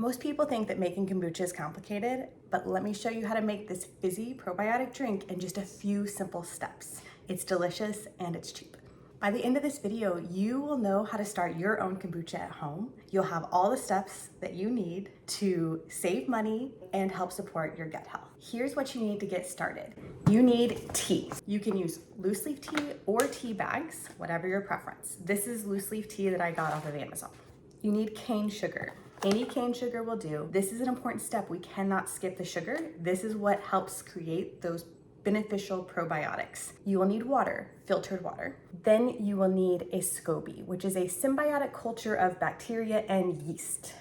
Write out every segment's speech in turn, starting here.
Most people think that making kombucha is complicated, but let me show you how to make this fizzy probiotic drink in just a few simple steps. It's delicious and it's cheap. By the end of this video, you will know how to start your own kombucha at home. You'll have all the steps that you need to save money and help support your gut health. Here's what you need to get started. You need tea. You can use loose leaf tea or tea bags, whatever your preference. This is loose leaf tea that I got off of Amazon. You need cane sugar. Any cane sugar will do. This is an important step. We cannot skip the sugar. This is what helps create those beneficial probiotics. You will need water, filtered water. Then you will need a SCOBY, which is a symbiotic culture of bacteria and yeast.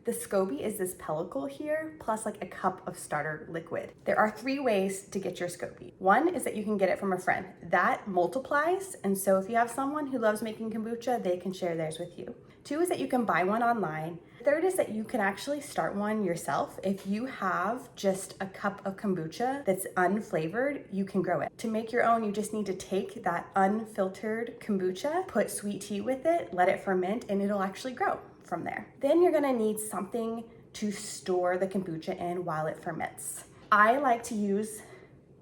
The SCOBY is this pellicle here, plus like a cup of starter liquid. There are 3 ways to get your SCOBY. One is that you can get it from a friend. That multiplies, and so if you have someone who loves making kombucha, they can share theirs with you. 2 is that you can buy one online. 3rd is that you can actually start one yourself. If you have just a cup of kombucha that's unflavored, you can grow it. To make your own, you just need to take that unfiltered kombucha, put sweet tea with it, let it ferment, and it'll actually grow from there. Then you're gonna need something to store the kombucha in while it ferments. I like to use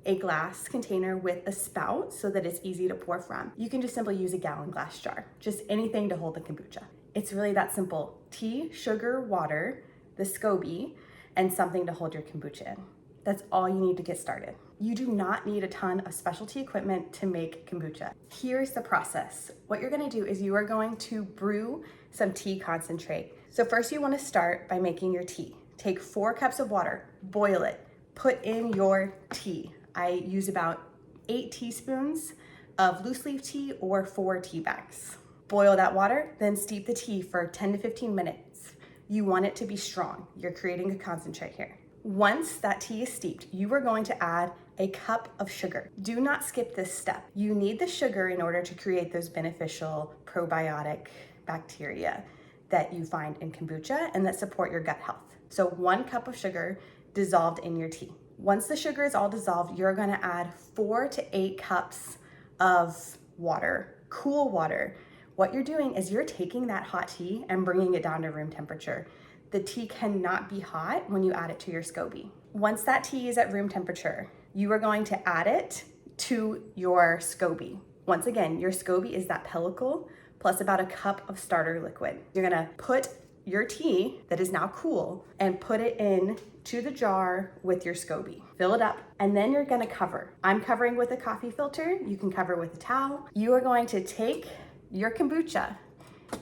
a glass container with a spout so that it's easy to pour from. You can just simply use a gallon glass jar, just anything to hold the kombucha. It's really that simple. Tea, sugar, water, the SCOBY, and something to hold your kombucha in. That's all you need to get started. You do not need a ton of specialty equipment to make kombucha. Here's the process. What you're gonna do is you are going to brew some tea concentrate. So first you wanna start by making your tea. Take 4 cups of water, boil it, put in your tea. I use about 8 teaspoons of loose leaf tea or 4 tea bags. Boil that water, then steep the tea for 10 to 15 minutes. You want it to be strong. You're creating a concentrate here. Once that tea is steeped, you are going to add a cup of sugar. Do not skip this step. You need the sugar in order to create those beneficial probiotic bacteria that you find in kombucha and that support your gut health. So 1 cup of sugar dissolved in your tea. Once the sugar is all dissolved, you're gonna add 4 to 8 cups of water, cool water. What you're doing is you're taking that hot tea and bringing it down to room temperature. The tea cannot be hot when you add it to your SCOBY. Once that tea is at room temperature, you are going to add it to your SCOBY. Once again, your SCOBY is that pellicle plus about a cup of starter liquid. You're gonna put your tea that is now cool and put it in to the jar with your SCOBY. Fill it up, and then you're gonna cover. I'm covering with a coffee filter. You can cover with a towel. You are going to take your kombucha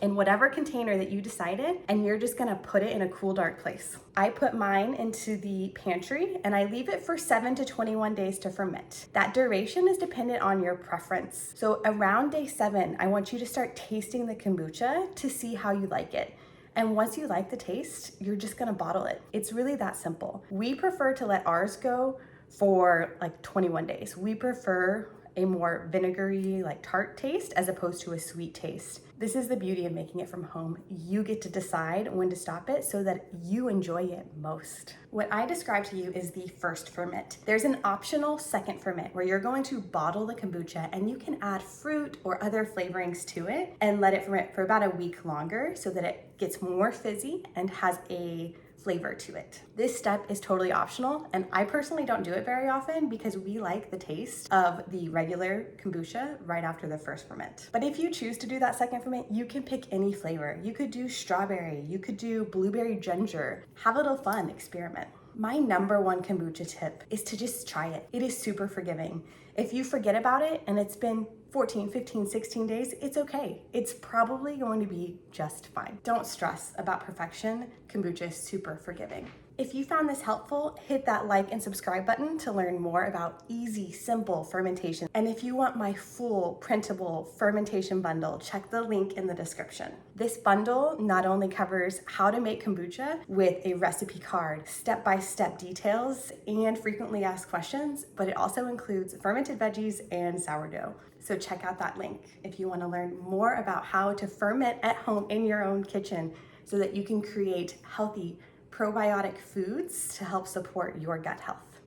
in whatever container that you decided, and you're just gonna put it in a cool, dark place. I put mine into the pantry and I leave it for 7 to 21 days to ferment. That duration is dependent on your preference. So around day 7, I want you to start tasting the kombucha to see how you like it. And once you like the taste, you're just gonna bottle it. It's really that simple. We prefer to let ours go for like 21 days. We prefer a more vinegary, like tart taste as opposed to a sweet taste. This is the beauty of making it from home. You get to decide when to stop it so that you enjoy it most. What I described to you is the first ferment. There's an optional second ferment where you're going to bottle the kombucha and you can add fruit or other flavorings to it and let it ferment for about a week longer so that it gets more fizzy and has a flavor to it. This step is totally optional, and I personally don't do it very often because we like the taste of the regular kombucha right after the first ferment. But if you choose to do that second ferment, you can pick any flavor. You could do strawberry, you could do blueberry ginger. Have a little fun, experiment. My #1 kombucha tip is to just try it. It is super forgiving. If you forget about it and it's been 14, 15, 16 days, it's okay. It's probably going to be just fine. Don't stress about perfection. Kombucha is super forgiving. If you found this helpful, hit that like and subscribe button to learn more about easy, simple fermentation. And if you want my full printable fermentation bundle, check the link in the description. This bundle not only covers how to make kombucha with a recipe card, step-by-step details, and frequently asked questions, but it also includes fermented veggies and sourdough. So check out that link if you want to learn more about how to ferment at home in your own kitchen so that you can create healthy, probiotic foods to help support your gut health.